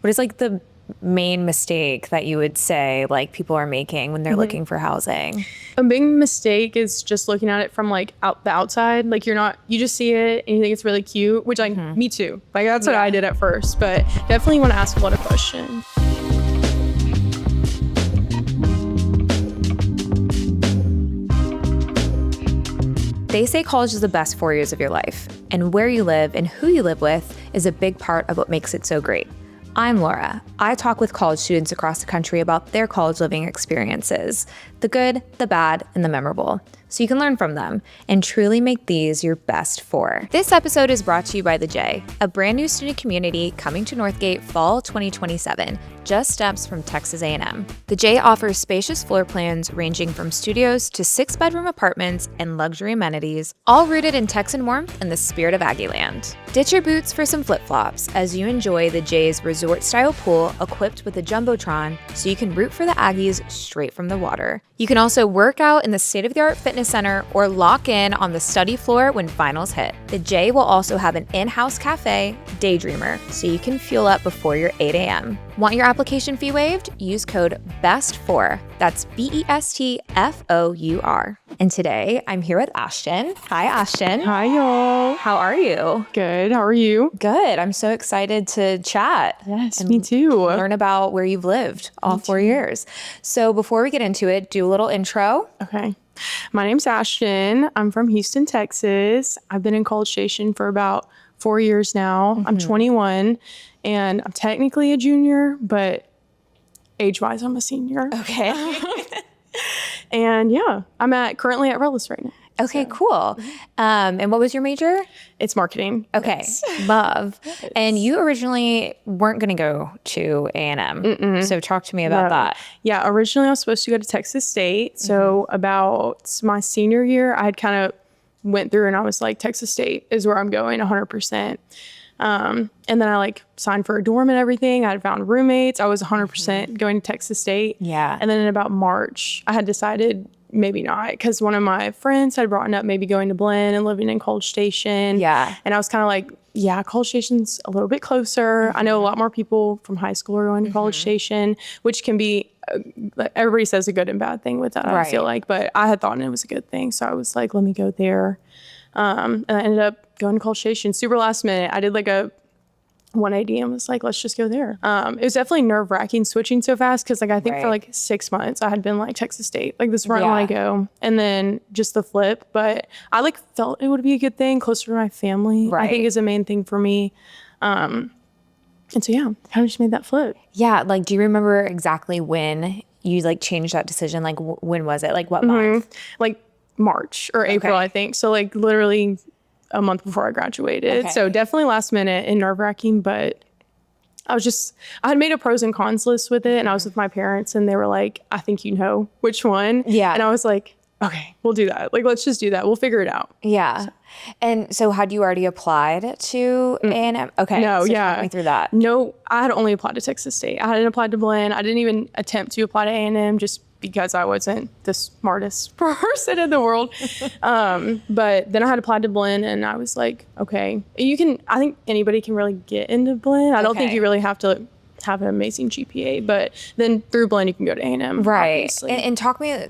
What is like the main mistake that you would say like people are making when they're looking for housing? A big mistake is just looking at it from like the outside. Like you just see it and you think it's really cute, which like me too. Like that's what I did at first, but definitely want to ask a lot of questions. They say college is the best 4 years of your life, and where you live and who you live with is a big part of what makes it so great. I'm Laura. I talk with college students across the country about their college living experiences, the good, the bad, and the memorable, so you can learn from them and truly make these your best 4. This episode is brought to you by The J, a brand new student community coming to Northgate fall 2027, just steps from Texas A&M. The J offers spacious floor plans ranging from studios to 6-bedroom apartments and luxury amenities, all rooted in Texan warmth and the spirit of Aggieland. Ditch your boots for some flip-flops as you enjoy the J's resort-style pool equipped with a jumbotron so you can root for the Aggies straight from the water. You can also work out in the state-of-the-art fitness center or lock in on the study floor when finals hit. The J will also have an in-house cafe, Daydreamer, so you can fuel up before your 8 a.m. Want your application fee waived? Use code BEST4. That's BESTFOUR. And today I'm here with Ashtyn. Hi, Ashtyn. Hi, y'all. How are you? Good. How are you? Good. I'm so excited to chat. Yes, me too. Learn about where you've lived all 4 years. So before we get into it, do a little intro. Okay. My name's Ashtyn. I'm from Houston, Texas. I've been in College Station for about 4 years now. I'm 21 and I'm technically a junior, but age-wise, I'm a senior. Okay. And yeah, I'm currently at Relish right now. Okay, cool. And what was your major? It's marketing. Okay, Yes. love. Yes. And you originally weren't going to go to A&M. So talk to me about that. Yeah, originally I was supposed to go to Texas State. So about my senior year, I had kind of went through and I was like, Texas State is where I'm going 100%. And then I like signed for a dorm and everything. I had found roommates. I was 100% going to Texas State. Yeah. And then in about March, I had decided maybe not, because one of my friends had brought up maybe going to Blinn and living in College Station. Yeah. And I was kind of like, yeah, College Station's a little bit closer. I know a lot more people from high school are going to College Station, which can be, everybody says a good and bad thing with that, I feel like. But I had thought it was a good thing. So I was like, let me go there. And I ended up going to College Station super last minute. I did like a 180 and was like, let's just go there. It was definitely nerve-wracking switching so fast because like I think for like 6 months I had been like Texas State, like this is where I want to go, and then just the flip. But I like felt it would be a good thing, closer to my family. I think is a main thing for me. And so yeah, kind of just made that flip. Yeah, like do you remember exactly when you like changed that decision? Like when was it? Like what month? Like March or April, I think. So like literally a month before I graduated. Okay. So definitely last minute and nerve-wracking, but I had made a pros and cons list with it, and I was with my parents and they were like, I think you know which one. Yeah. And I was like, okay, we'll do that. Like, let's just do that. We'll figure it out. Yeah. And so had you already applied to A&M? Okay. No, so yeah. talk me through that. No, I had only applied to Texas State. I hadn't applied to Blinn. I didn't even attempt to apply to A&M just because I wasn't the smartest person in the world. But then I had applied to Blinn and I was like, okay, I think anybody can really get into Blinn. I don't think you really have to have an amazing GPA, but then through Blinn you can go to A&M. Right. And talk me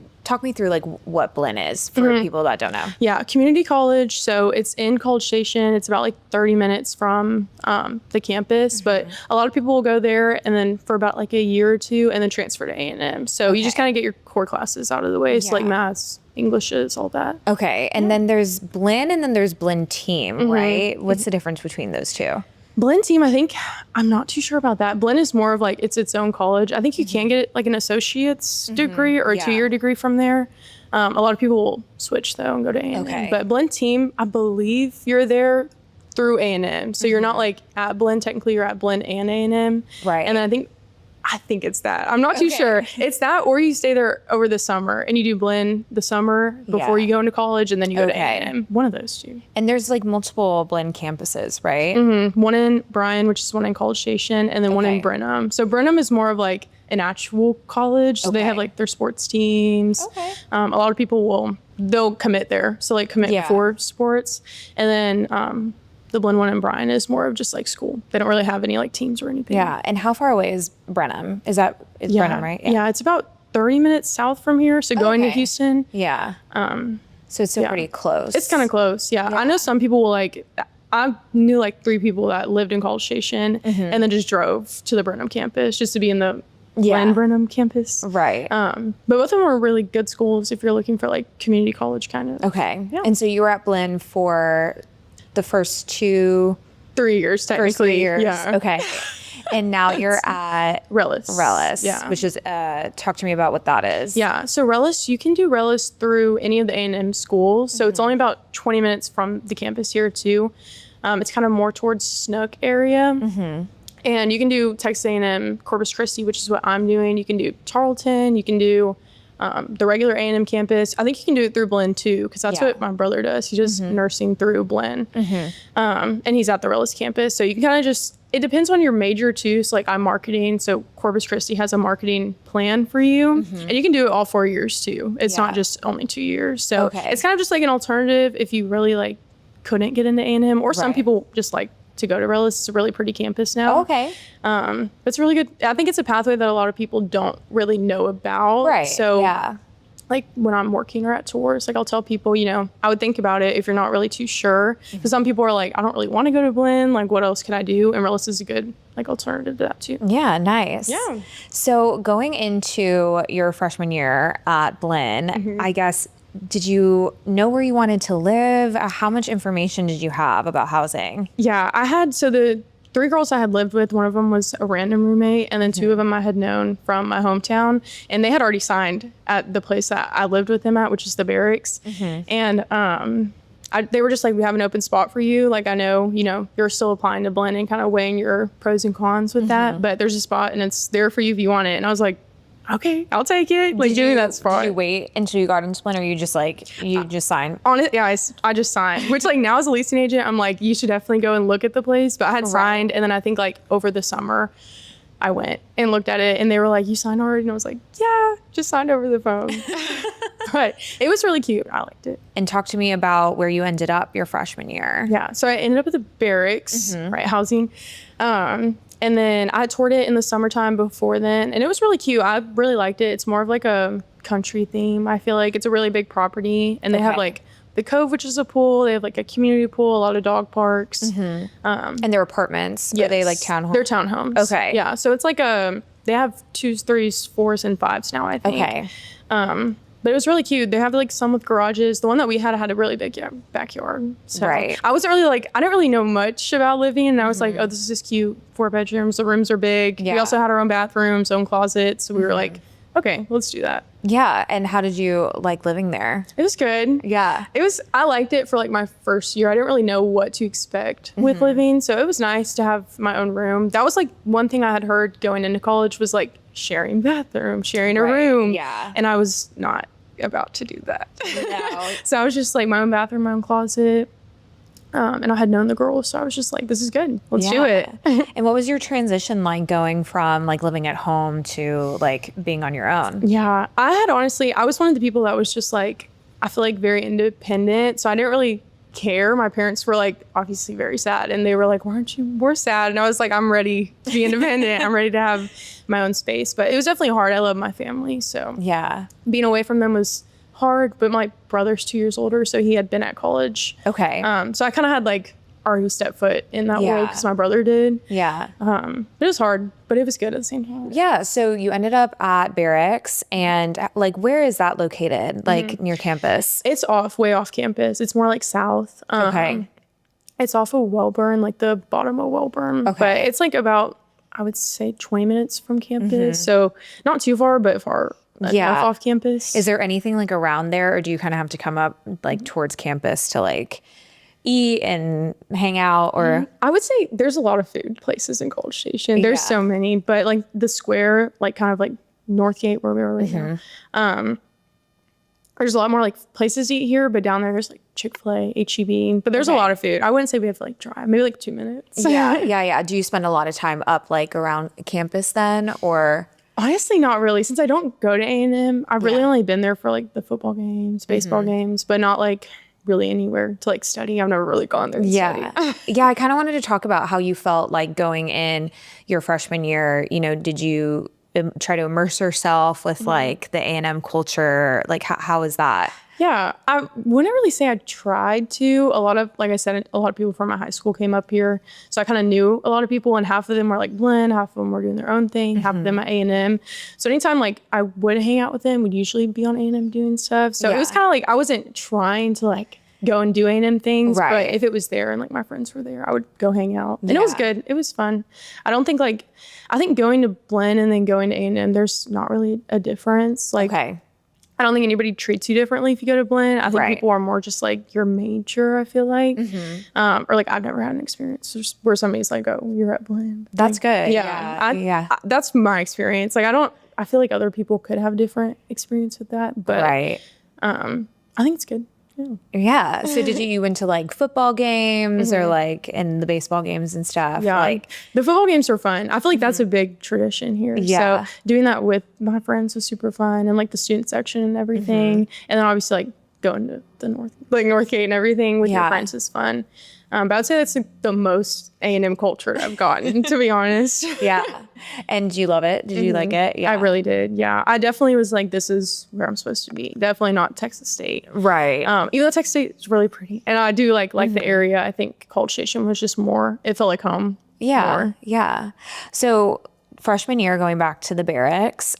through like what Blinn is for people that don't know. Yeah, community college. So it's in College Station. It's about like 30 minutes from the campus, but a lot of people will go there and then for about like a year or two and then transfer to A&M. So you just kind of get your core classes out of the way. So like maths, Englishes, all that. Okay. And then there's Blinn and then there's Blinn Team, right? What's the difference between those two? Blinn Team, I'm not too sure about that. Blinn is more of like, it's its own college. I think you can get like an associate's degree or a 2-year degree from there. A lot of people will switch though and go to A&M. Okay. But Blinn Team, I believe you're there through A&M. So you're not like at Blinn, technically you're at Blinn and A&M. Right. And I think it's that. I'm not too sure. It's that, or you stay there over the summer and you do Blinn the summer before you go into college, and then you go to A&M. One of those two. And there's like multiple Blinn campuses, right? One in Bryan, which is one in College Station, and then one in Brenham. So Brenham is more of like an actual college. So they have like their sports teams. A lot of people they'll commit there. So like commit for sports. And then the Blinn one in Bryan is more of just like school. They don't really have any like teams or anything. Yeah. And how far away is Brenham? Is Brenham, right? Yeah. It's about 30 minutes south from here. So going to Houston. Yeah. So it's still pretty close. It's kind of close. Yeah. I know some people will like, I knew like 3 people that lived in College Station and then just drove to the Brenham campus just to be in the Brenham campus. Right. But both of them are really good schools if you're looking for like community college kind of. Okay. Yeah. And so you were at Blinn for the first 3 years, technically. First 3 years. Yeah. Okay. And now you're at Relish. Yeah. Which is, talk to me about what that is. Yeah. So Relish, you can do Relish through any of the A&M schools. So it's only about 20 minutes from the campus here too. It's kind of more towards Snook area. And you can do Texas A&M Corpus Christi, which is what I'm doing. You can do Tarleton. You can do the regular A&M campus. I think you can do it through Blinn too, because that's what my brother does. He does nursing through Blinn. And he's at the Relish campus. So you can kind of it depends on your major too. So like I'm marketing. So Corpus Christi has a marketing plan for you. And you can do it all 4 years too. It's not just only 2 years. So it's kind of just like an alternative if you really like couldn't get into A&M, or some people just like to go to Relish. It's a really pretty campus now. It's really good. I think it's a pathway that a lot of people don't really know about. Right. So like when I'm working or at tours, like I'll tell people, you know, I would think about it if you're not really too sure. Because some people are like, I don't really want to go to Blinn. Like, what else could I do? And Relish is a good like alternative to that too. Yeah, nice. Yeah. So going into your freshman year at Blinn, I guess, did you know where you wanted to live? How much information did you have about housing? Yeah, I had, so the 3 girls I had lived with, one of them was a random roommate, and then 2 of them I had known from my hometown, and they had already signed at the place that I lived with them at, which is the Barracks. And they were just like, we have an open spot for you. Like, I know, you know, you're still applying to Blinn and kind of weighing your pros and cons with that, but there's a spot and it's there for you if you want it. And I was like, okay, I'll take it. Like, doing that spot. Did you wait until you got into Blinn, or you just like, you just signed? On it, yeah, I just signed. Which like now as a leasing agent, I'm like, you should definitely go and look at the place. But I had signed, and then I think like over the summer, I went and looked at it, and they were like, you signed already? And I was like, yeah, just signed over the phone. But it was really cute. I liked it. And talk to me about where you ended up your freshman year. Yeah, so I ended up at the Barracks, right, housing. And then I toured it in the summertime before then, and it was really cute. I really liked it. It's more of like a country theme. I feel like it's a really big property, and they have like the Cove, which is a pool. They have like a community pool, a lot of dog parks. And they're apartments. Are they like townhomes? They're townhomes. Okay. Yeah, so it's like they have 2s, 3s, 4s, and 5s now, I think. Okay. But it was really cute. They have like some with garages. The one that we had a really big backyard. So I wasn't really like, I didn't really know much about living. And I was like, oh, this is just cute. 4 bedrooms. The rooms are big. We also had our own bathrooms, own closets. So we were like, okay, let's do that. Yeah. And how did you like living there? It was good. Yeah. I liked it for like my first year. I didn't really know what to expect with living. So it was nice to have my own room. That was like one thing I had heard going into college was like sharing bathroom, sharing a room. Yeah. And I was not about to do that. No. So I was just like my own bathroom, my own closet. And I had known the girls, so I was just like, this is good. Let's do it. And what was your transition like going from like living at home to like being on your own? Yeah, I was one of the people that was just like, I feel like very independent. So I didn't really care. My parents were like obviously very sad, and they were like, why aren't you more sad? And I was like, I'm ready to be independent. I'm ready to have my own space. But it was definitely hard. I love my family, so being away from them was hard. But my brother's 2 years older, so he had been at college. Okay. So I kind of had like already stepped foot in that world because my brother did. Yeah. But it was hard, but it was good at the same time. Yeah. So you ended up at Barracks, and like, where is that located? Like near campus? It's way off campus. It's more like south. Okay. It's off of Welburn, like the bottom of Welburn. Okay. But it's like about, I would say 20 minutes from campus. So not too far, but far enough off campus. Is there anything like around there, or do you kind of have to come up like towards campus to like eat and hang out? Or I would say there's a lot of food places in College Station. There's so many, but like the square, like kind of like Northgate where we were right now. There's a lot more like places to eat here, but down there's like Chick-fil-A, H-E-B. But there's a lot of food. I wouldn't say we have to like drive, maybe like 2 minutes. Yeah. Do you spend a lot of time up like around campus then, or? Honestly, not really. Since I don't go to A&M, I've really only been there for like the football games, baseball games, but not like really anywhere to like study. I've never really gone there to study. Yeah, I kind of wanted to talk about how you felt like going in your freshman year. You know, did you try to immerse yourself with like the A&M culture? Like how was that? Yeah, I wouldn't really say I tried to. Like I said, a lot of people from my high school came up here. So I kind of knew a lot of people, and half of them were like Blinn, half of them were doing their own thing, half of them at A&M. So anytime like I would hang out with them, we'd usually be on A&M doing stuff. So it was kind of like I wasn't trying to like go and do A&M things, but if it was there and like my friends were there, I would go hang out. And it was good. It was fun. I think going to Blinn and then going to A&M, there's not really a difference. Like, I don't think anybody treats you differently if you go to Blinn. I think people are more just like your major, I feel like. Or like I've never had an experience where somebody's like, oh, you're at Blinn. That's like, good. Yeah. That's my experience. Like I feel like other people could have different experience with that. But I think it's good. Yeah. So you went to like football games or like in the baseball games and stuff? Yeah. Like the football games are fun. I feel like that's a big tradition here. Yeah. So doing that with my friends was super fun, and like the student section and everything. And then obviously like going to the Northgate and everything with your friends is fun. But I'd say that's like the most A&M culture I've gotten, to be honest. Yeah. And do you love it? Did you like it? Yeah. I really did. Yeah. I definitely was like, this is where I'm supposed to be. Definitely not Texas State. Right. Even though Texas State is really pretty. And I do like the area. I think College Station was just more, it felt like home. Yeah. More. Yeah. So freshman year, going back to the Barracks,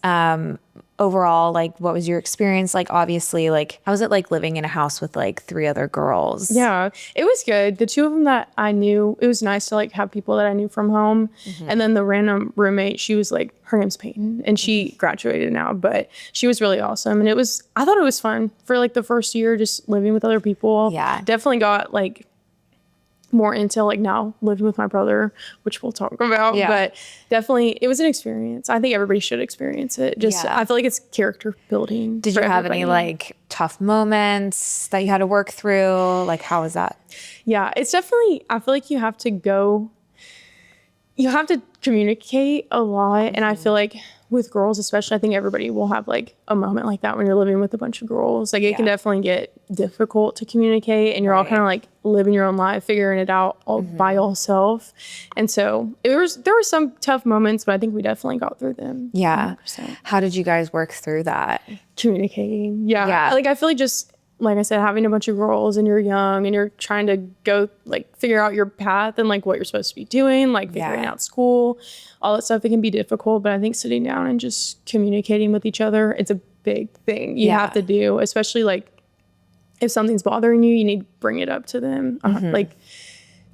overall, like, what was your experience like? Obviously, like, how was it like living in a house with like 3 other girls? Yeah, it was good. The 2 of them that I knew, it was nice to like have people that I knew from home. And then the random roommate, she was like, her name's Peyton, and she graduated now, but she was really awesome. And I thought it was fun for like the first year, just living with other people. Yeah. Definitely got like more into like now living with my brother, which we'll talk about. But definitely it was an experience. I think everybody should experience it. I feel like it's character building. Did you have any like tough moments that you had to work through? Like, how was that? Yeah, it's definitely, I feel like you have to communicate a lot. And I feel like with girls especially, I think everybody will have like a moment like that when you're living with a bunch of girls. Like it can definitely get difficult to communicate, and you're all kind of like living your own life, figuring it out all by yourself. And so there were some tough moments, but I think we definitely got through them. Yeah. 100%. How did you guys work through that? Communicating. Yeah. Like I feel like just, like I said, having a bunch of girls and you're young and you're trying to go like figure out your path and like what you're supposed to be doing, like figuring out school, all that stuff, it can be difficult. But I think sitting down and just communicating with each other, it's a big thing you have to do, especially like if something's bothering you, you need to bring it up to them. Like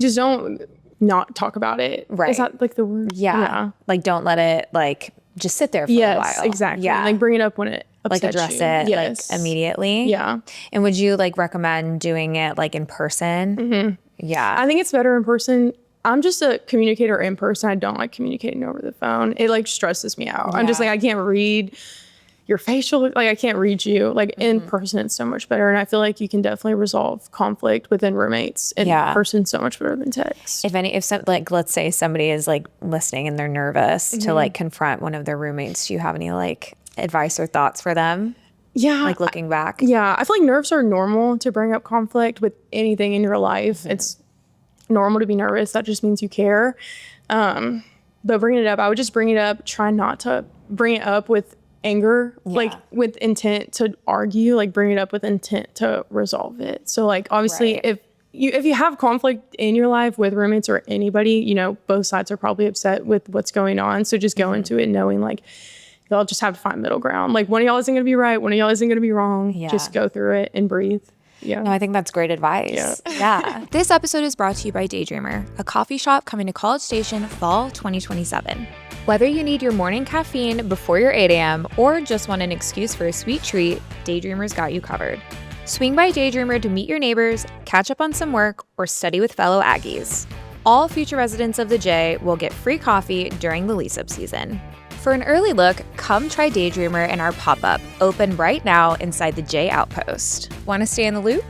just don't not talk about it. Right. Is that like the word? Yeah. Like don't let it like just sit there for a while. Yes, exactly. Yeah. Like bring it up when it like address you. it Yes. like immediately. Yeah. And would you like recommend doing it like in person? Yeah. I think it's better in person. I'm just a communicator in person. I don't like communicating over the phone. It like stresses me out. I'm just like, I can't read your facial, like I can't read you. Like in person, it's so much better. And I feel like you can definitely resolve conflict within roommates in person so much better than text. If some, like, let's say somebody is like listening and they're nervous to like confront one of their roommates, do you have any like advice or thoughts for them? Yeah. Like looking back? Yeah. I feel like nerves are normal to bring up conflict with anything in your life. It's normal to be nervous. That just means you care. But bringing it up, I would just bring it up. Try not to bring it up with anger, like with intent to argue, like bring it up with intent to resolve it. So like obviously if you have conflict in your life with roommates or anybody, you know, both sides are probably upset with what's going on. So just go into it knowing like y'all just have to find middle ground. Like one of y'all isn't gonna be right, one of y'all isn't gonna be wrong. Just go through it and breathe. Yeah. No, I think that's great advice. Yeah. This episode is brought to you by Daydreamer, a coffee shop coming to College Station fall 2027. Whether you need your morning caffeine before your 8 a.m. or just want an excuse for a sweet treat, Daydreamer's got you covered. Swing by Daydreamer to meet your neighbors, catch up on some work, or study with fellow Aggies. All future residents of the J will get free coffee during the lease-up season. For an early look, come try Daydreamer in our pop-up, open right now inside the J Outpost. Want to stay in the loop?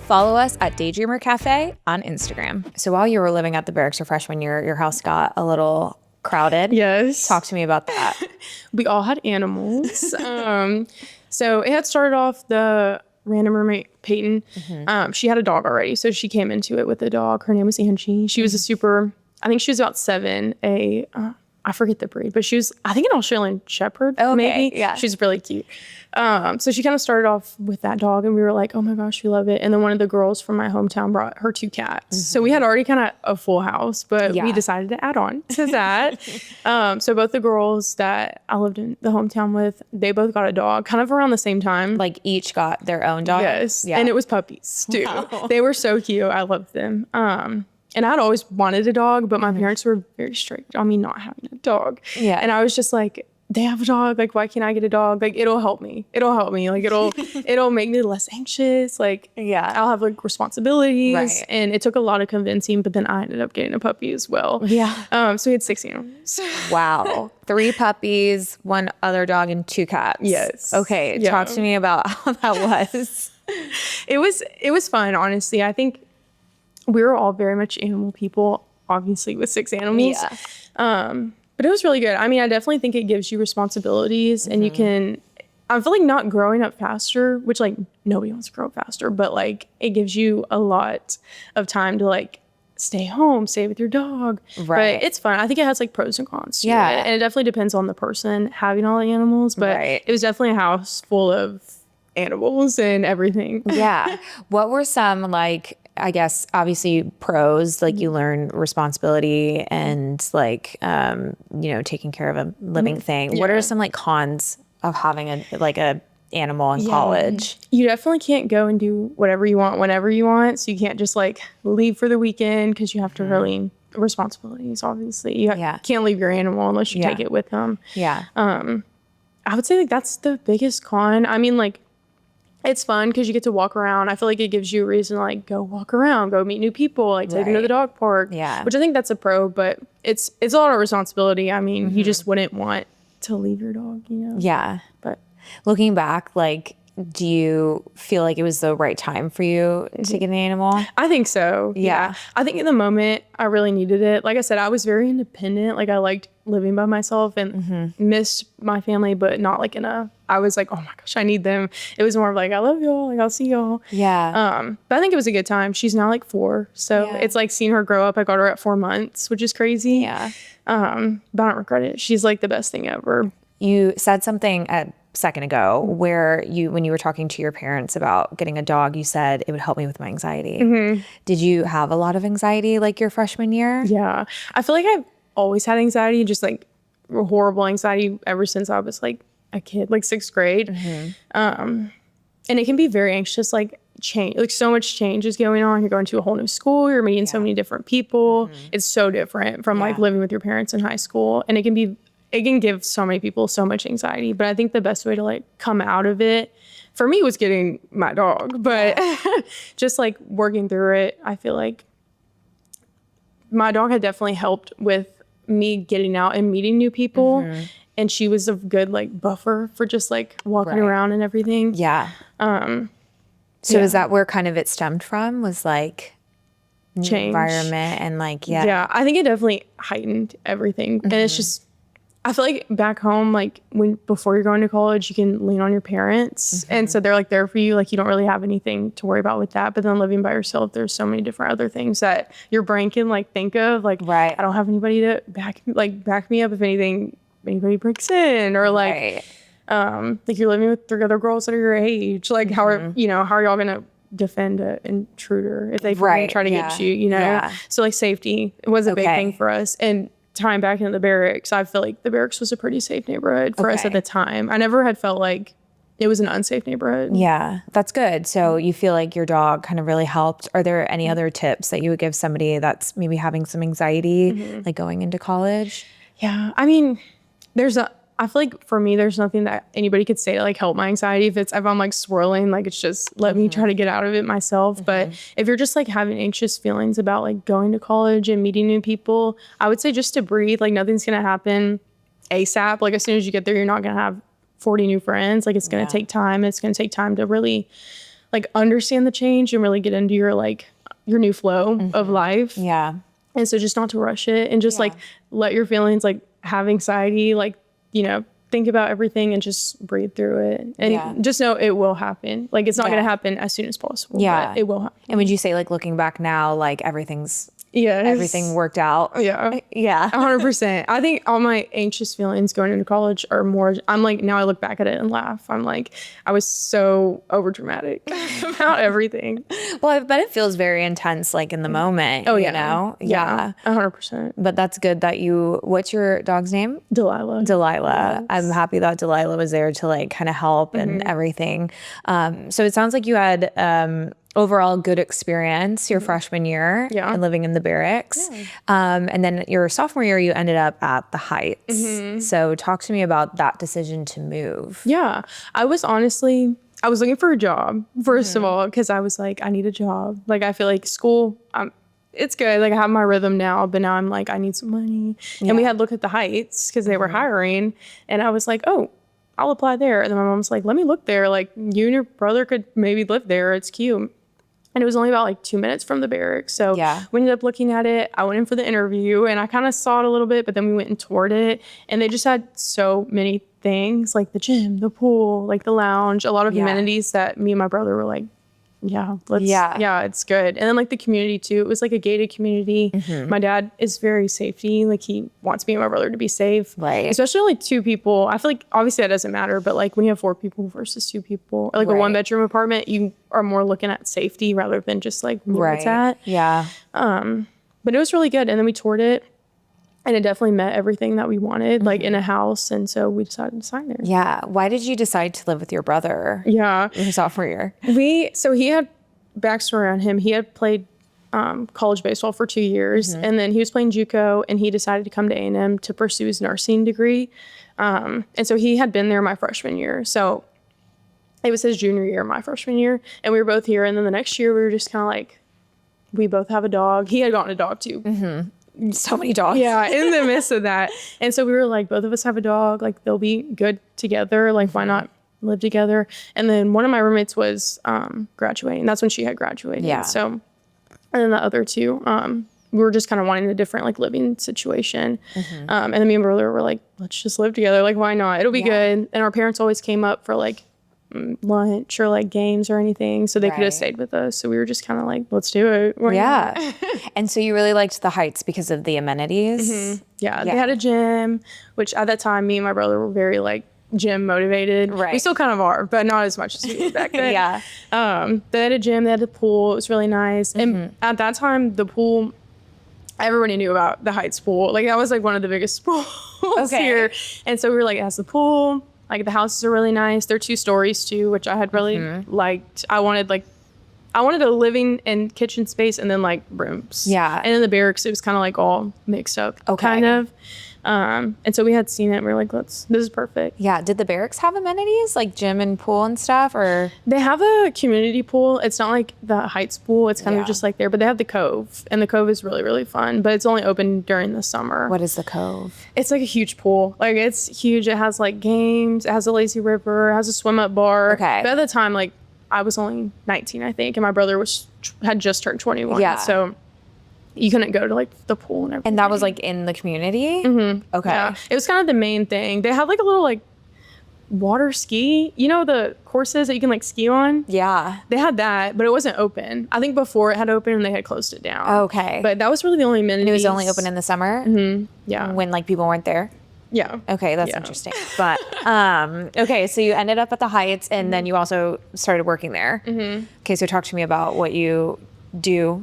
Follow us at Daydreamer Cafe on Instagram. So while you were living at the Barracks your freshman year, your house got a little crowded. Yes. Talk to me about that. We all had animals. So it had started off, the random roommate, Peyton, she had a dog already. So she came into it with a dog. Her name was Angie. She was I think she was about 7, I forget the breed, but she was, I think, an Australian Shepherd, maybe. Yeah. She's really cute. So she kind of started off with that dog, and we were like, oh my gosh, we love it. And then one of the girls from my hometown brought her 2 cats. So we had already kind of a full house, but we decided to add on to that. So both the girls that I lived in the hometown with, they both got a dog kind of around the same time. Like each got their own dog? Yes. Yeah. And it was puppies too. Wow. They were so cute. I loved them. And I'd always wanted a dog, but my parents were very strict on me not having a dog. Yeah. And I was just like, they have a dog. Like, why can't I get a dog? Like, it'll help me. Like, it'll make me less anxious. Like, I'll have like responsibilities. Right. And it took a lot of convincing, but then I ended up getting a puppy as well. Yeah. So we had 6 animals. Wow. 3 puppies, 1 other dog, and 2 cats. Yes. Okay. Yeah. Talk to me about how that was. It was fun, honestly. I think we were all very much animal people, obviously, with 6 animals. Yeah. But it was really good. I mean, I definitely think it gives you responsibilities, and you can, I feel like not growing up faster, which like nobody wants to grow up faster, but like it gives you a lot of time to like stay home, stay with your dog. Right. But it's fun. I think it has like pros and cons to it. And it definitely depends on the person having all the animals, but it was definitely a house full of animals and everything. Yeah. What were some, like, I guess, obviously pros, like you learn responsibility and like, taking care of a living thing. Yeah. What are some like cons of having a animal in college? You definitely can't go and do whatever you want, whenever you want. So you can't just like leave for the weekend, because you have to really responsibilities, obviously. You can't leave your animal unless you take it with them. Yeah. I would say like that's the biggest con. I mean, like, it's fun because you get to walk around. I feel like it gives you a reason to like go walk around, go meet new people, like take them to the dog park. Yeah. Which I think that's a pro, but it's a lot of responsibility. I mean, you just wouldn't want to leave your dog, you know? Yeah. But looking back, like, do you feel like it was the right time for you to get an animal? I think so. Yeah. I think in the moment I really needed it. Like I said, I was very independent. Like I liked living by myself and missed my family, but not like I was like, oh my gosh, I need them. It was more of like, I love y'all. Like, I'll see y'all. Yeah. But I think it was a good time. She's now like 4. So it's like seeing her grow up. I got her at 4 months, which is crazy. Yeah. But I don't regret it. She's like the best thing ever. You said something a second ago where when you were talking to your parents about getting a dog, you said it would help me with my anxiety. Did you have a lot of anxiety like your freshman year? Yeah. I feel like I've always had anxiety, just like horrible anxiety ever since I was like a kid, like 6th grade. And it can be very anxious, like change, like so much change is going on. You're going to a whole new school. You're meeting so many different people. It's so different from like living with your parents in high school. And it can give so many people so much anxiety. But I think the best way to like come out of it for me was getting my dog, but just like working through it. I feel like my dog had definitely helped with me getting out and meeting new people. And she was a good like buffer for just like walking around and everything. Yeah. So is that where kind of it stemmed from, was like change, environment and like, Yeah, I think it definitely heightened everything. And it's just, I feel like back home, like before you're going to college, you can lean on your parents. And so they're like there for you. Like you don't really have anything to worry about with that. But then living by yourself, there's so many different other things that your brain can like think of. Like, I don't have anybody to back me up if anybody breaks in, or like, like you're living with 3 other girls that are your age. Like how are y'all going to defend an intruder if they try to get you, you know? Yeah. So like safety was a big thing for us. And time back into the Barracks, I feel like the Barracks was a pretty safe neighborhood for us at the time. I never had felt like it was an unsafe neighborhood. Yeah, that's good. So you feel like your dog kind of really helped. Are there any other tips that you would give somebody that's maybe having some anxiety, like going into college? Yeah, I mean, I feel like for me, there's nothing that anybody could say to like help my anxiety. If I'm like swirling, like it's just let me try to get out of it myself. But if you're just like having anxious feelings about like going to college and meeting new people, I would say just to breathe. Like nothing's going to happen ASAP. Like as soon as you get there, you're not going to have 40 new friends. Like it's going to take time. It's going to take time to really like understand the change and really get into your new flow of life. Yeah. And so just not to rush it and just like let your feelings like have anxiety, like, think about everything and just breathe through it. And just know it will happen. Like, it's not going to happen as soon as possible. Yeah. But it will happen. And would you say, like, looking back now, like, everything worked out? Yeah. Yeah. 100%. I think all my anxious feelings going into college are more, I'm like, now I look back at it and laugh. I'm like, I was so over dramatic about everything. Well, I bet it feels very intense, like, in the moment. Oh, yeah. You know? Yeah. 100%. But that's good that what's your dog's name? Delilah. Yes. I'm happy that Delilah was there to, like, kind of help and everything. So it sounds like you had overall good experience your freshman year and living in the Barracks. And then your sophomore year, you ended up at the Heights. So talk to me about that decision to move. Yeah. I was looking for a job, first of all, because I was like, I need a job. Like, I feel like school, it's good. Like, I have my rhythm now, but now I'm like, I need some money. And we had looked at the Heights because they were hiring. And I was like, oh, I'll apply there. And then my mom's like, let me look there. Like, you and your brother could maybe live there. It's cute. And it was only about like 2 minutes from the Barracks. So we ended up looking at it. I went in for the interview and I kind of saw it a little bit, but then we went and toured it. And they just had so many things, like the gym, the pool, like the lounge, a lot of amenities that me and my brother were like, it's good. And then like the community too. It was like a gated community. My dad is very safety. Like, he wants me and my brother to be safe. Right. Especially like 2 people. I feel like obviously that doesn't matter, but like when you have 4 people versus 2 people, or like a 1-bedroom apartment, you are more looking at safety rather than just like where it's at. Yeah. But it was really good. And then we toured it. And it definitely met everything that we wanted, like in a house. And so we decided to sign there. Yeah. Why did you decide to live with your brother? Yeah. In your sophomore year? So he had backstory on him. He had played college baseball for 2 years. And then he was playing JUCO and he decided to come to A&M to pursue his nursing degree. And so he had been there my freshman year. So it was his junior year, my freshman year. And we were both here. And then the next year we were just kind of like, we both have a dog. He had gotten a dog too. So many dogs. Yeah, in the midst of that. And so we were like, both of us have a dog. Like, they'll be good together. Like, why not live together? And then one of my roommates was graduating. That's when she had graduated. Yeah. So, and then the other 2, we were just kind of wanting a different like living situation. And then me and brother were like, let's just live together. Like, why not? It'll be good. And our parents always came up for like lunch or like games or anything, so they could have stayed with us. So we were just kind of like, let's do it. And so you really liked the Heights because of the amenities. They had a gym, which at that time me and my brother were very like gym motivated. We still kind of are, but not as much as we were back then. They had a gym, they had a pool. It was really nice. And at that time the pool, everybody knew about the Heights pool. Like, that was like one of the biggest pools here. And so we were like, it has the pool. Like, the houses are really nice. They're 2 stories too, which I had really liked. I wanted a living and kitchen space and then like rooms. And in the Barracks, it was kind of like all mixed up, kind of. And so we had seen it and we were like, this is perfect. Yeah. Did the Barracks have amenities like gym and pool and stuff, or? They have a community pool. It's not like the Heights pool. It's kind of just like there, but they have the Cove, and the Cove is really, really fun, but it's only open during the summer. What is the Cove? It's like a huge pool. Like, it's huge. It has like games. It has a lazy river. It has a swim up bar. But at the time, like, I was only 19, I think, and my brother had just turned 21. So you couldn't go to like the pool and everything. And that was like in the community? Okay. Yeah. It was kind of the main thing. They had like a little like water ski, you know, the courses that you can like ski on? Yeah. They had that, but it wasn't open. I think before it had opened and they had closed it down. Okay. But that was really the only amenities. And it was only open in the summer? Yeah. When like people weren't there? Yeah. Okay, that's interesting. But okay, so you ended up at the Heights and then you also started working there. Okay, so talk to me about what you did.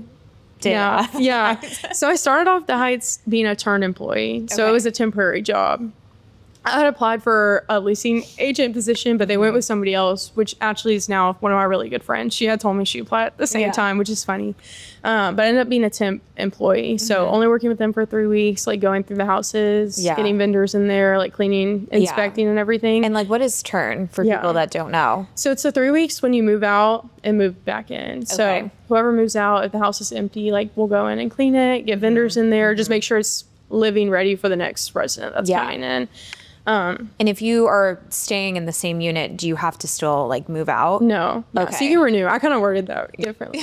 Yeah. So I started off the Heights being a turned employee. So it was a temporary job. I had applied for a leasing agent position, but they went with somebody else, which actually is now one of my really good friends. She had told me she applied at the same time, which is funny. But I ended up being a temp employee. So only working with them for 3 weeks, like going through the houses, getting vendors in there, like cleaning, inspecting and everything. And like, what is turn for people that don't know? So it's the 3 weeks when you move out and move back in. So whoever moves out, if the house is empty, like we'll go in and clean it, get vendors in there, just make sure it's living ready for the next resident that's coming in. And if you are staying in the same unit, do you have to still like move out? No. Okay. So you can renew. I kind of worded that differently.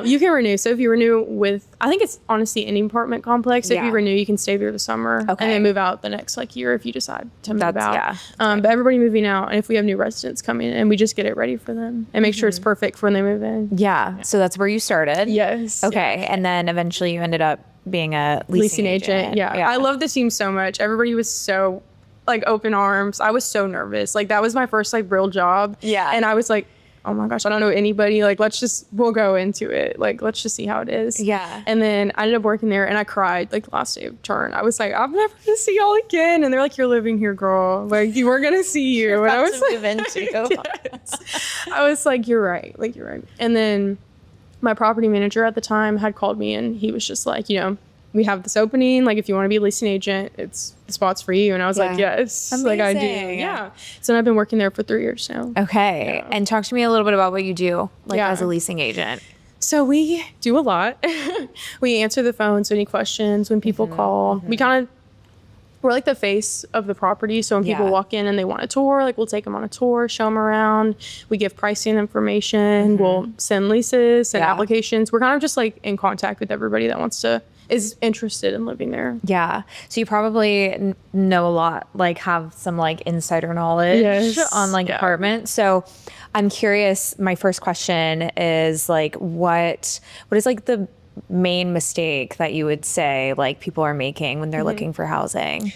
You can renew. So if you renew with, I think it's honestly any apartment complex. If you renew, you can stay through the summer and then move out the next like year if you decide to move out. Yeah. But everybody moving out, and if we have new residents coming in, we just get it ready for them and make sure it's perfect for when they move in. Yeah. So that's where you started. Yes. Okay. Yeah. And then eventually you ended up being a leasing agent. Yeah. I love the team so much. Everybody was so like open arms. I was so nervous. Like that was my first like real job. Yeah. And I was like, oh my gosh, I don't know anybody. Like, we'll go into it. Like, let's just see how it is. Yeah. And then I ended up working there and I cried like the last day of turn. I was like, I'm never gonna see y'all again. And they're like, you're living here, girl. Like, you were gonna see you. And I was like, yes. I was like, you're right. Like, you're right. And then my property manager at the time had called me and he was just like, we have this opening. Like, if you want to be a leasing agent, the spot's for you. And I was like, yes. Amazing. Like, I do. Yeah. So I've been working there for 3 years now. Okay. Yeah. And talk to me a little bit about what you do, like as a leasing agent. So we do a lot. We answer the phone. So any questions when people call, we're like the face of the property. So when people walk in and they want a tour, like we'll take them on a tour, show them around. We give pricing information. We'll send leases, send applications. We're kind of just like in contact with everybody that is interested in living there. Yeah. So you probably know a lot, like have some like insider knowledge on like apartments. So I'm curious, my first question is like, what is like the main mistake that you would say like people are making when they're looking for housing?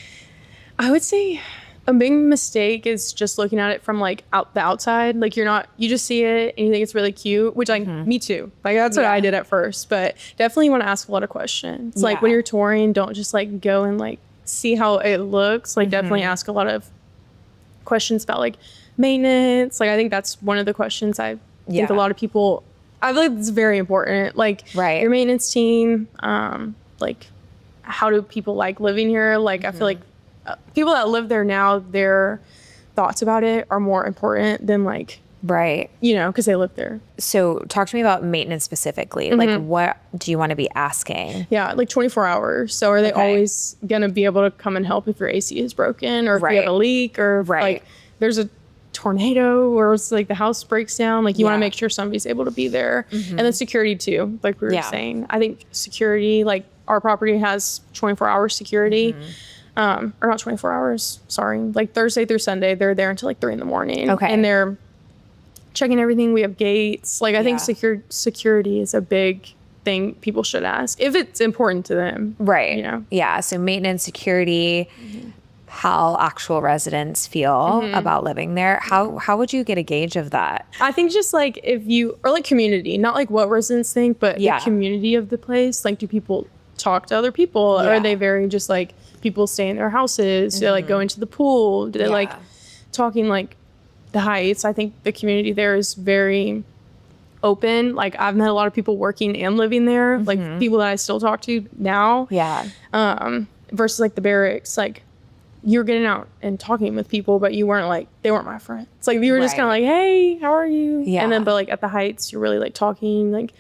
I would say a big mistake is just looking at it from like the outside. Like you just see it and you think it's really cute, which like me too. Like that's what I did at first, but definitely want to ask a lot of questions. Like when you're touring, don't just like go and like see how it looks. Like definitely ask a lot of questions about like maintenance. Like I think that's one of the questions I think a lot of people, I feel like it's very important. Like your maintenance team, like how do people like living here? Like I feel like people that live there now, their thoughts about it are more important than like, because they live there. So talk to me about maintenance specifically. Like what do you want to be asking? Yeah, like 24 hours. So are they always going to be able to come and help if your AC is broken or if you have a leak or if, like there's a tornado or it's like the house breaks down? Like you want to make sure somebody's able to be there. And then security too, like we were saying. I think security, like our property has 24-hour security. Or not 24 hours, sorry. Like Thursday through Sunday, they're there until like 3 a.m. Okay. And they're checking everything. We have gates. Like I think security is a big thing people should ask if it's important to them. Right. Yeah. So maintenance, security, how actual residents feel about living there. How would you get a gauge of that? I think just like or like community, not like what residents think, but the community of the place. Like do people talk to other people? Or are they very just like, people stay in their houses? Do they like go into the pool? Do they like talking like the Heights? I think the community there is very open. Like I've met a lot of people working and living there, like people that I still talk to now. Versus like the Barracks, like you're getting out and talking with people, but they weren't my friends. It's like you were just kind of like, hey, how are you? And then but like at the Heights, you're really like talking, like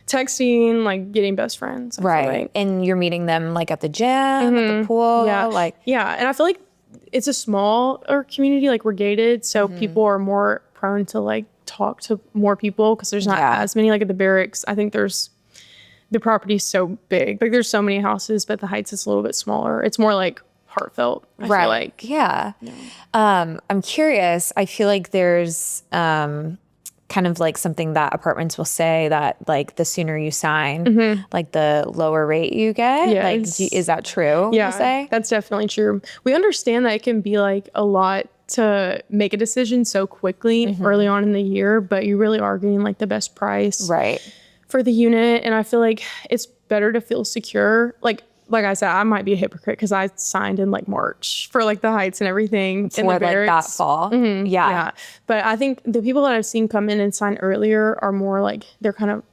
texting, like getting best friends. Like. And you're meeting them like at the gym, at the pool. And I feel like it's a smaller community, like we're gated, so people are more prone to like talk to more people because there's not as many. Like at the Barracks, I think the property's so big, like there's so many houses, but the Heights is a little bit smaller. It's more like heartfelt, I feel like. I'm curious, I feel like there's kind of like something that apartments will say that like the sooner you sign, like the lower rate you get. Like, is that true? Yeah, that's definitely true. We understand that it can be like a lot to make a decision so quickly early on in the year, but you really are getting like the best price for the unit. And I feel like it's better to feel secure. Like I said, I might be a hypocrite because I signed in like March for like the Heights and everything for like that fall. But I think the people that I've seen come in and sign earlier are more like they're kind of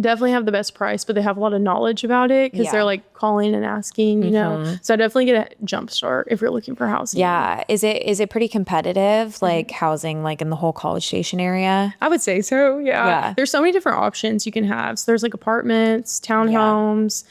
definitely have the best price, but they have a lot of knowledge about it because they're like calling and asking, you know. So I definitely get a jump start if you're looking for housing. Is it pretty competitive, like housing like in the whole College Station area? I would say so. There's so many different options you can have. So there's like apartments, townhomes.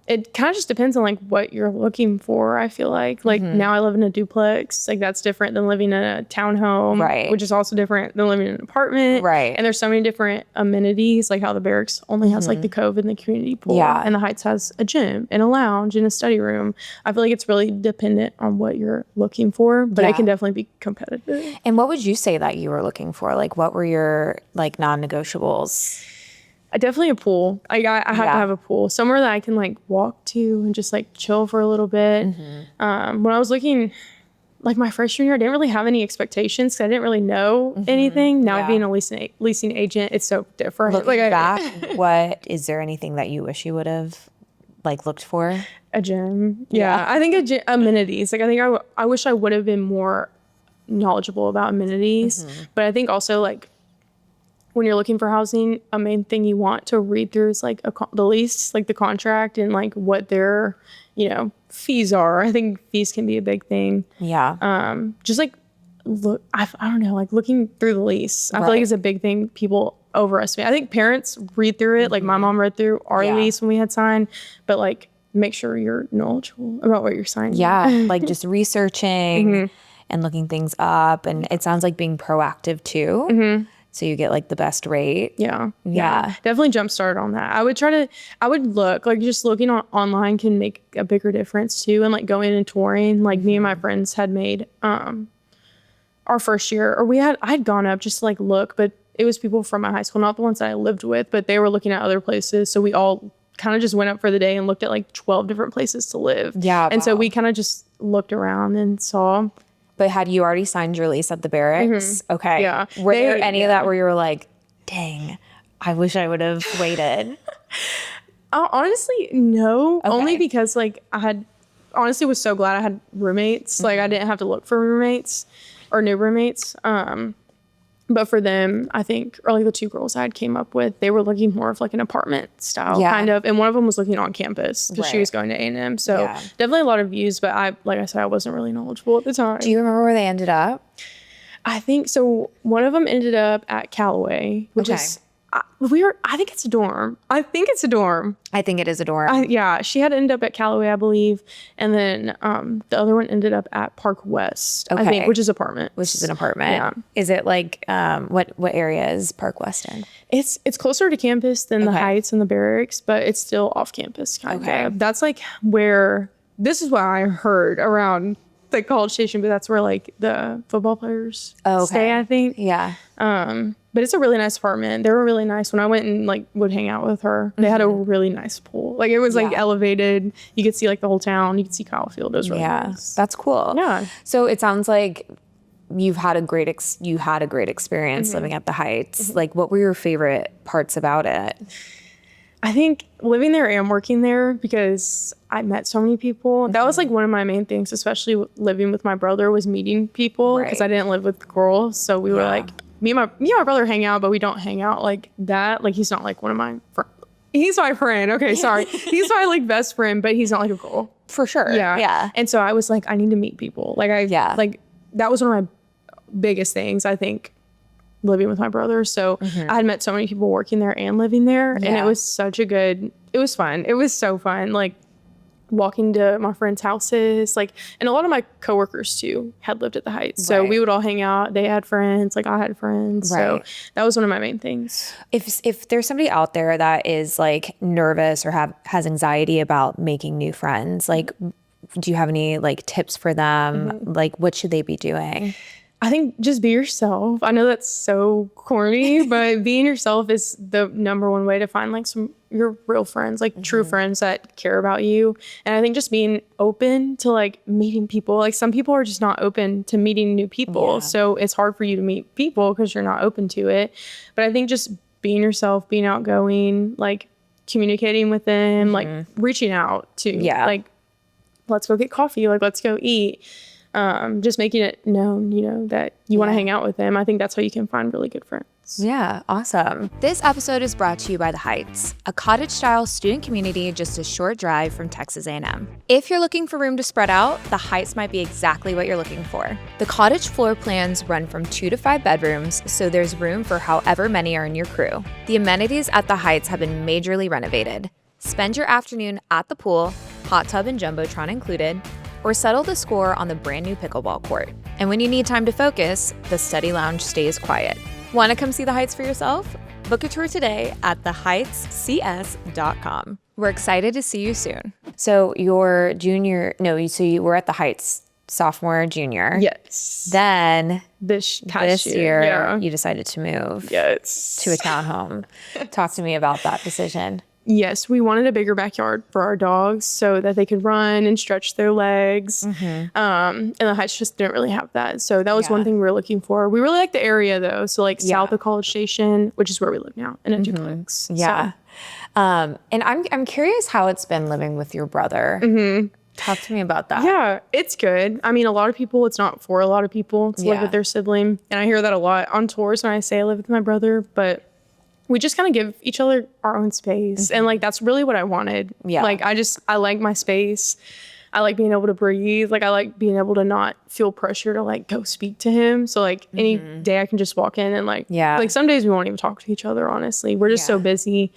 it kind of just depends on like what you're looking for. I feel like now I live in a duplex. Like that's different than living in a townhome, Right. which is also different than living in an apartment. Right. And there's so many different amenities, like how the Barracks only has like the Cove and the community pool. Yeah. And the Heights has a gym and a lounge and a study room. I feel like it's really dependent on what you're looking for, but it can definitely be competitive. And what would you say that you were looking for? Like, what were your like non-negotiables? Definitely a pool. I have to have a pool, somewhere that I can like walk to and just like chill for a little bit. When I was looking, like my freshman year, I didn't really have any expectations because I didn't really know anything. Now being a leasing agent, it's so different. Looking back, is there anything that you wish you would have like looked for? A gym. Yeah. I think amenities. Like I think I wish I would have been more knowledgeable about amenities, but I think also like when you're looking for housing, a main thing you want to read through is like the lease, like the contract and like what their, fees are. I think fees can be a big thing. Yeah. Just like look, I don't know, like looking through the lease. I feel like it's a big thing people overestimate. I think parents read through it. Like my mom read through our lease when we had signed, but like make sure you're knowledgeable about what you're signing. Yeah. Like just researching and looking things up. And it sounds like being proactive too. So you get like the best rate. Yeah. Definitely jump started on that. I would look, like just looking online can make a bigger difference too. And like going and touring, like me and my friends had made our first year, or I'd gone up just to like look, but it was people from my high school, not the ones that I lived with, but they were looking at other places. So we all kind of just went up for the day and looked at like 12 different places to live. Yeah. And so we kind of just looked around and saw. But had you already signed your lease at the Barracks? Okay. Yeah. Were there any of that where you were like, dang, I wish I would have waited? Honestly, no. Okay. Only because like honestly was so glad I had roommates. Like I didn't have to look for roommates or new roommates. But for them, I think, or like the two girls I had came up with, they were looking more of like an apartment style kind of. And one of them was looking on campus because she was going to A&M. So definitely a lot of views, but like I said, I wasn't really knowledgeable at the time. Do you remember where they ended up? I think so. One of them ended up at Callaway, which is I think it's a dorm. I think it's a dorm. I think it is a dorm. Yeah, she had ended up at Callaway, I believe, and then the other one ended up at Park West, I think, which is apartment. Which is an apartment. Yeah. Is it like what area is Park West in? It's closer to campus than the Heights and the Barracks, but it's still off campus kind of. That's like where this is what I heard around the College Station, but that's where like the football players stay, I think. Yeah. But it's a really nice apartment. They were really nice. When I went and like would hang out with her, they had a really nice pool. Like it was like elevated. You could see like the whole town. You could see Kyle Field. It was really nice. That's cool. Yeah. So it sounds like you've had a great experience living at the Heights. Like what were your favorite parts about it? I think living there and working there, because I met so many people. That was like one of my main things, especially living with my brother, was meeting people because I didn't live with girls. So we were like, me and my brother hang out, but we don't hang out like that. Like he's not like one of my friends. He's my friend. Okay, sorry. He's my like best friend, but he's not like a girl. For sure. Yeah. And so I was like, I need to meet people. Like like that was one of my biggest things, I think, living with my brother. So I had met so many people working there and living there. And it was it was fun. It was so fun. Like walking to my friends' houses, like, and a lot of my coworkers too had lived at the Heights. So we would all hang out. They had friends, like I had friends. So that was one of my main things. If there's somebody out there that is like nervous or has anxiety about making new friends, like, do you have any like tips for them? Like, what should they be doing? I think just be yourself. I know that's so corny, but being yourself is the number one way to find like your real friends, like true friends that care about you. And I think just being open to like meeting people. Like some people are just not open to meeting new people. So it's hard for you to meet people because you're not open to it. But I think just being yourself, being outgoing, like communicating with them, like reaching out to like, let's go get coffee, like let's go eat. Just making it known, that you want to hang out with them. I think that's how you can find really good friends. Yeah, awesome. This episode is brought to you by The Heights, a cottage-style student community just a short drive from Texas A&M. If you're looking for room to spread out, The Heights might be exactly what you're looking for. The cottage floor plans run from 2 to 5 bedrooms, so there's room for however many are in your crew. The amenities at The Heights have been majorly renovated. Spend your afternoon at the pool, hot tub and jumbotron included, or settle the score on the brand new pickleball court. And when you need time to focus, the study lounge stays quiet. Want to come see the Heights for yourself? Book a tour today at theheightscs.com. We're excited to see you soon. So you were at the Heights sophomore, junior. Yes. Then This year, you decided to move to a townhome. Talk to me about that decision. Yes, we wanted a bigger backyard for our dogs so that they could run and stretch their legs. And the Heights just didn't really have that. So that was one thing we were looking for. We really like the area though. So south of College Station, which is where we live now, in a duplex. Yeah. So. And I'm curious how it's been living with your brother. Talk to me about that. Yeah, it's good. I mean, a lot of people, it's not for a lot of people to live with their sibling. And I hear that a lot on tours when I say I live with my brother, but we just kind of give each other our own space. And that's really what I wanted. Yeah. I like my space. I like being able to breathe. I like being able to not feel pressure to go speak to him. So any day I can just walk in and some days we won't even talk to each other, honestly. We're just so busy.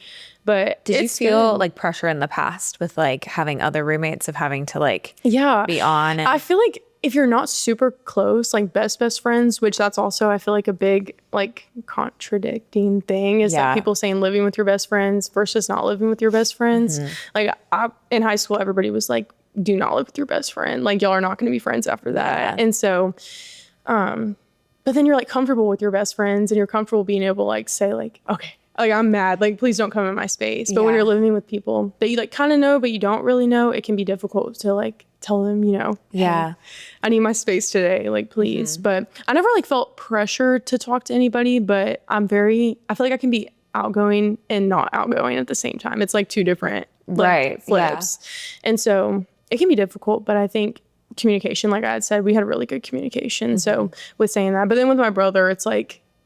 But did you feel pressure in the past with having other roommates of having to be on? I feel like if you're not super close, best friends, which that's also, I feel a big, contradicting thing is that people saying living with your best friends versus not living with your best friends. In high school, everybody was do not live with your best friend. Y'all are not going to be friends after that. Yeah. And so, but then you're comfortable with your best friends and you're comfortable being able to say okay, I'm mad, please don't come in my space. But when you're living with people that you kind of know, but you don't really know, it can be difficult to tell them, hey, I need my space today, please. But I never felt pressure to talk to anybody, but I feel I can be outgoing and not outgoing at the same time. It's two different flips. Yeah. And so it can be difficult, but I think communication, like I had said, we had really good communication. So with saying that, but then with my brother, it's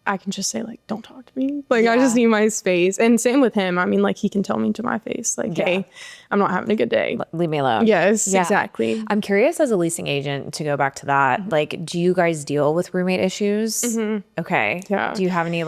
I can just say don't talk to me. I just need my space. And same with him. I mean, he can tell me to my face, hey, I'm not having a good day. Leave me alone. Yes, exactly. I'm curious as a leasing agent to go back to that. Do you guys deal with roommate issues? Okay. Yeah. Do you have any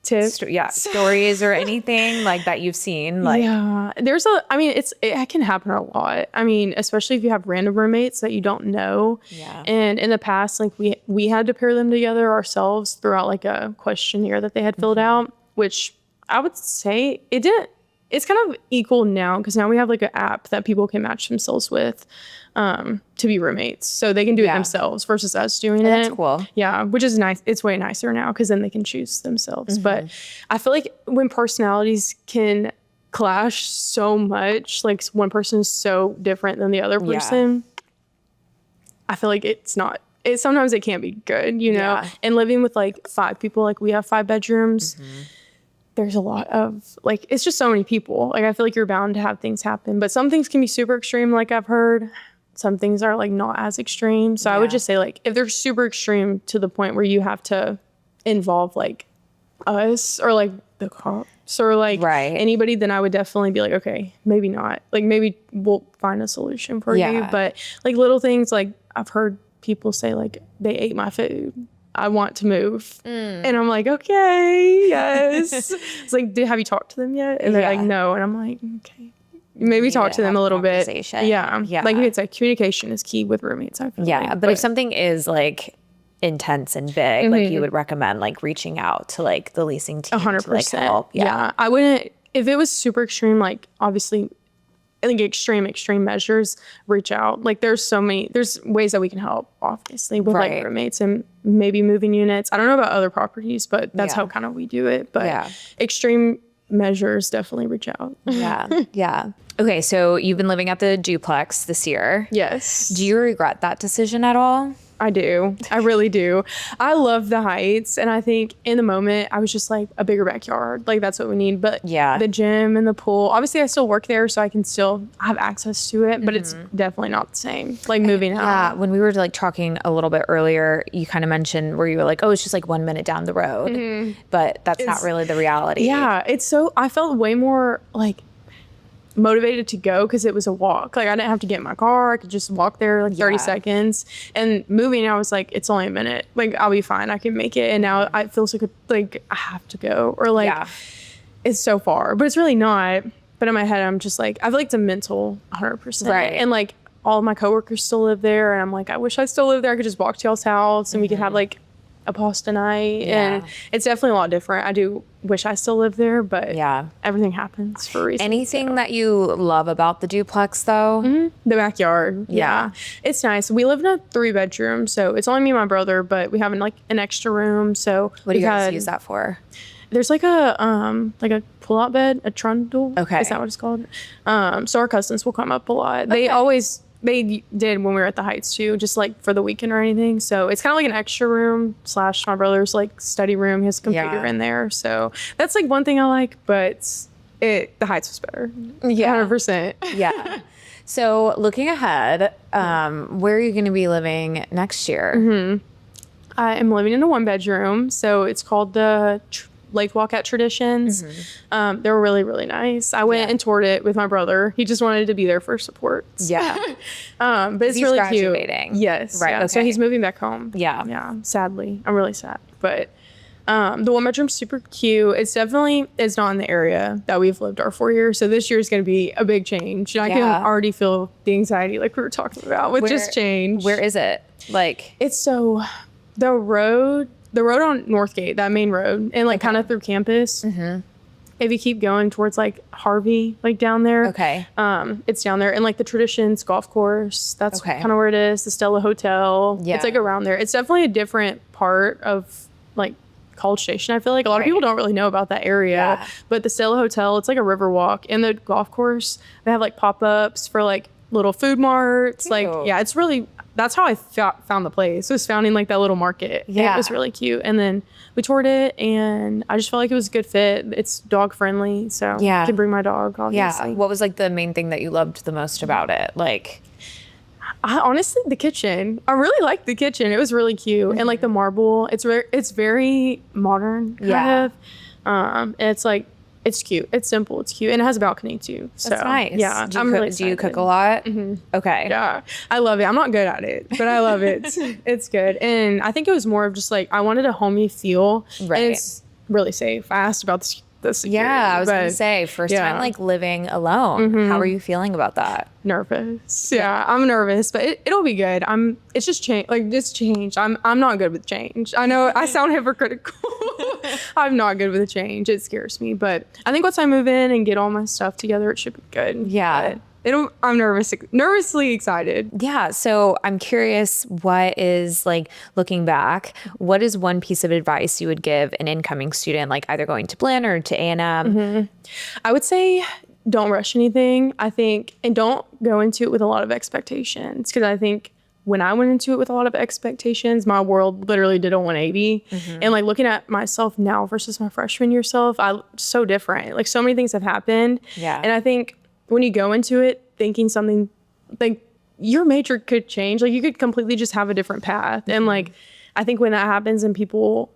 tips? Stories or anything that you've seen? There's it can happen a lot. I mean, especially if you have random roommates that you don't know. Yeah. And in the past, we had to pair them together ourselves throughout a questionnaire that they had filled out, which I would say it's kind of equal now because now we have an app that people can match themselves with to be roommates. So they can do it themselves versus us doing it. That's cool. Yeah, which is nice. It's way nicer now because then they can choose themselves. But I feel when personalities can clash so much, one person is so different than the other person, I feel sometimes it can't be good, Yeah. And living with 5 people, we have 5 bedrooms. There's a lot of it's just so many people. I feel you're bound to have things happen, but some things can be super extreme. I've heard some things are not as extreme. So I would just say if they're super extreme to the point where you have to involve us or the cops or anybody, then I would definitely be okay, maybe not. Maybe we'll find a solution for you. But little things I've heard people say they ate my food. I want to move. And I'm okay, yes. It's have you talked to them yet? And they're no. And I'm okay. Maybe talk to them a little bit. Yeah. It's communication is key with roommates, I feel but if something is intense and big, you would recommend reaching out to the leasing team 100%. To help. Yeah. I wouldn't, if it was super extreme, obviously I think extreme measures, reach out. There's ways that we can help, obviously, with roommates and maybe moving units. I don't know about other properties, but that's how kind of we do it. But extreme measures, definitely reach out. Yeah. Okay, so you've been living at the duplex this year. Yes. Do you regret that decision at all? I do. I really do. I love the Heights. And I think in the moment, I was just a bigger backyard. That's what we need. But the gym and the pool, obviously I still work there, so I can still have access to it. But it's definitely not the same. Moving out. Yeah. When we were talking a little bit earlier, you kind of mentioned where you were oh, it's just 1 minute down the road. But that's not really the reality. Yeah. I felt way more motivated to go because it was a walk. I didn't have to get in my car. I could just walk there 30 seconds. And moving, I was it's only a minute. I'll be fine. I can make it. And now it feels I have to go or it's so far, but it's really not. But in my head, I'm just like, I feel like it's a mental 100%. Right. And like all of my coworkers still live there. And I'm like, I wish I still lived there. I could just walk to y'all's house and we could have like a pasta night. And it's definitely a lot different. I do wish I still lived there, but everything happens for a reason. Anything that you love about the duplex though? The backyard. Yeah. It's nice. We live in a 3-bedroom, so it's only me and my brother, but we have an extra room. So what do you guys use that for? There's like a pull-out bed, a trundle. Okay. Is that what it's called? So our cousins will come up a lot. They did when we were at the Heights too, just like for the weekend or anything. So it's kind of like an extra room / my brother's like study room, his computer in there. So that's like one thing I like, but the Heights was better. Yeah. 100%. Yeah. So looking ahead, where are you going to be living next year? I am living in a 1-bedroom. So it's called the Lake Walk at Traditions. They were really, really nice. I went and toured it with my brother. He just wanted to be there for support. Yeah. But it's really graduating. Cute. Yes. Right. Yeah, that's why he's moving back home. Yeah. Yeah. Sadly. I'm really sad. But the 1-bedroom's super cute. It's not in the area that we've lived our 4 years. So this year is going to be a big change. And I can already feel the anxiety like we were talking about with just change. Where is it? Like, it's so the road on Northgate, that main road, and like kind of through campus. If you keep going towards like Harvey, like down there, it's down there. And like the Traditions golf course, that's kind of where it is. The Stella Hotel, it's like around there. It's definitely a different part of like College Station. I feel like a lot of people don't really know about that area, but the Stella Hotel, it's like a river walk. And the golf course, they have like pop-ups for like little food marts. Like, it's really, that's how I found the place. It was found in like that little market. Yeah. It was really cute. And then we toured it and I just felt like it was a good fit. It's dog friendly. So I can bring my dog, obviously. Yeah. What was like the main thing that you loved the most about it? Like, honestly, the kitchen. I really liked the kitchen. It was really cute. And like the marble, it's very modern kind of. And it's like, it's cute. It's simple. It's cute. And it has a balcony too. So, that's nice. Yeah. Do you cook a lot? Okay. Yeah. I love it. I'm not good at it, but I love it. It's good. And I think it was more of just like, I wanted a homey feel. Right. And it's really safe. I asked about the security. Yeah. I was going to say, first time like living alone. How are you feeling about that? Nervous. Yeah. I'm nervous, but it'll be good. It's just change. Like this change. I'm not good with change. I know I sound hypocritical. I'm not good with change. It scares me, but I think once I move in and get all my stuff together, it should be good. Yeah. I'm nervously excited. Yeah. So I'm curious, what is like, looking back, what is one piece of advice you would give an incoming student, like either going to Blinn or to A&M? I would say don't rush anything. I think, and don't go into it with a lot of expectations, because I think when I went into it with a lot of expectations, my world literally did a 180. And like looking at myself now versus my freshman year self, so different. Like so many things have happened. Yeah. And I think when you go into it thinking something, like your major could change, like you could completely just have a different path. And like, I think when that happens and people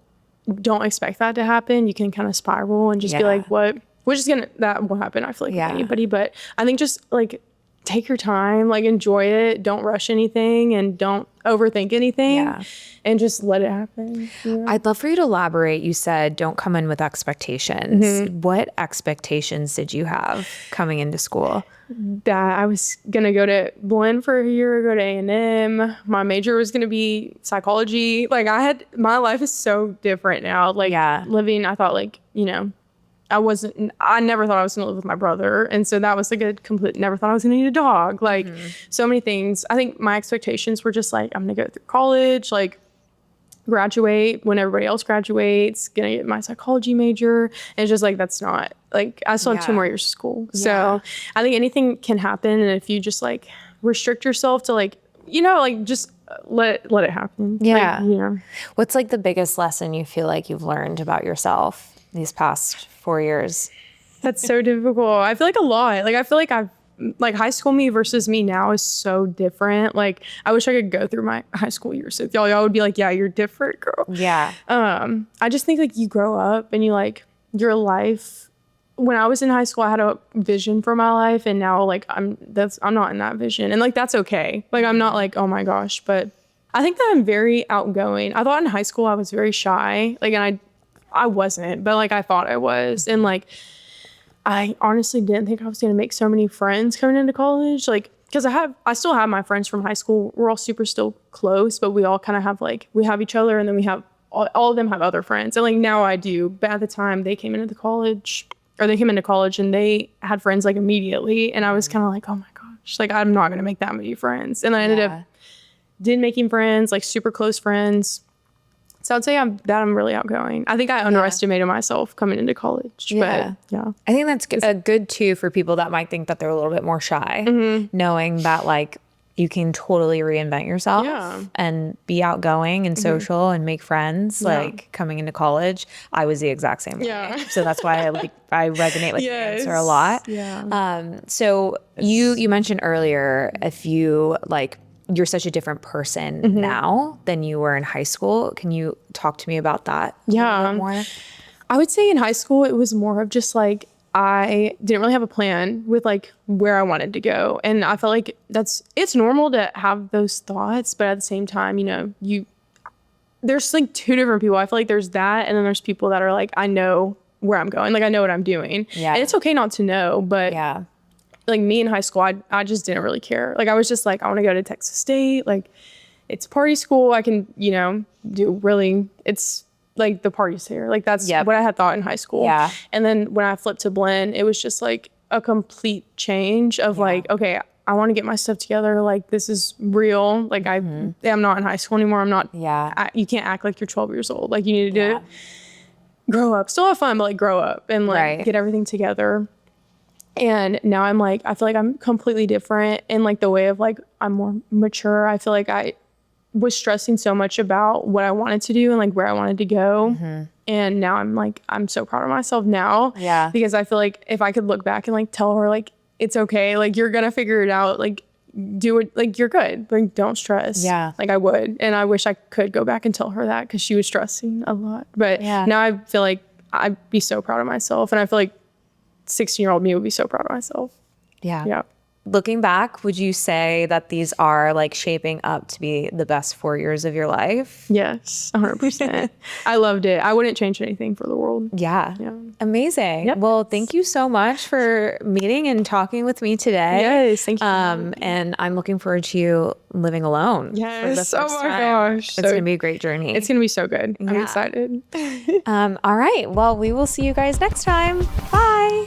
don't expect that to happen, you can kind of spiral and just be like, that will happen. I feel like with anybody, but I think just like, take your time, like enjoy it. Don't rush anything and don't overthink anything and just let it happen. Yeah. I'd love for you to elaborate. You said don't come in with expectations. What expectations did you have coming into school? That I was going to go to Blinn for a year, go to A&M. My major was going to be psychology. Like my life is so different now. Like living, I thought like, I never thought I was going to live with my brother. And so that was like never thought I was going to need a dog. Like so many things. I think my expectations were just like, I'm going to go through college, like graduate when everybody else graduates, going to get my psychology major. And it's just like, that's not like, I still have 2 more years of school. So I think anything can happen. And if you just like restrict yourself to like, just let it happen. Yeah. Like, What's like the biggest lesson you feel like you've learned about yourself these past 4 years? That's so difficult. I feel like a lot. Like I feel like I've like high school me versus me now is so different. Like I wish I could go through my high school years with y'all. Y'all would be like, yeah, you're different, girl. Yeah. I just think like you grow up and you like your life. When I was in high school, I had a vision for my life, and now like I'm not in that vision, and like that's okay. Like I'm not like, oh my gosh, but I think that I'm very outgoing. I thought in high school I was very shy, like, and I wasn't, but like I thought I was. And like I honestly didn't think I was going to make so many friends coming into college. Like, because I still have my friends from high school. We're all super still close, but we all kind of have like, we have each other, and then we have all of them have other friends. And like now I do, but at the time they came into college and they had friends like immediately. And I was kind of like, oh my gosh, like I'm not going to make that many friends. And I ended up making friends, like super close friends. So I'd say I'm really outgoing. I think I underestimated myself coming into college. Yeah. But yeah. I think that's good too for people that might think that they're a little bit more shy, knowing that like you can totally reinvent yourself and be outgoing and social and make friends. Like coming into college, I was the exact same way. So that's why I resonate with the answer a lot. Yeah. So you mentioned earlier, if you like, you're such a different person now than you were in high school. Can you talk to me about that a little bit more? I would say in high school, it was more of just like, I didn't really have a plan with like where I wanted to go. And I felt like it's normal to have those thoughts, but at the same time, there's like two different people. I feel like there's that. And then there's people that are like, I know where I'm going. Like I know what I'm doing. Yeah. And it's okay not to know, but like me in high school, I just didn't really care. Like I was just like, I want to go to Texas State. Like it's party school. I can, it's like the party's here. Like that's what I had thought in high school. Yeah. And then when I flipped to Blinn, it was just like a complete change of like, okay, I want to get my stuff together. Like this is real. Like I'm not in high school anymore. I'm not, you can't act like you're 12 years old. Like you need to grow up, still have fun, but like grow up and like get everything together. And now I'm like, I feel like I'm completely different in like the way of like, I'm more mature. I feel like I was stressing so much about what I wanted to do and like where I wanted to go. And now I'm like, I'm so proud of myself now. Yeah. Because I feel like if I could look back and like tell her like, it's okay. Like you're going to figure it out. Like do it. Like you're good. Like don't stress. Yeah. Like I would. And I wish I could go back and tell her that because she was stressing a lot. But now I feel like I'd be so proud of myself. And I feel like 16-year-old me would be so proud of myself. Yeah. Looking back, would you say that these are like shaping up to be the best 4 years of your life? Yes, 100%. I loved it. I wouldn't change anything for the world. Yeah. Amazing. Yep. Well, thank you so much for meeting and talking with me today. Yes, thank you. And I'm looking forward to you living alone. Yes. For the first time. Gosh. It's going to be a great journey. It's going to be so good. I'm excited. All right. Well, we will see you guys next time. Bye.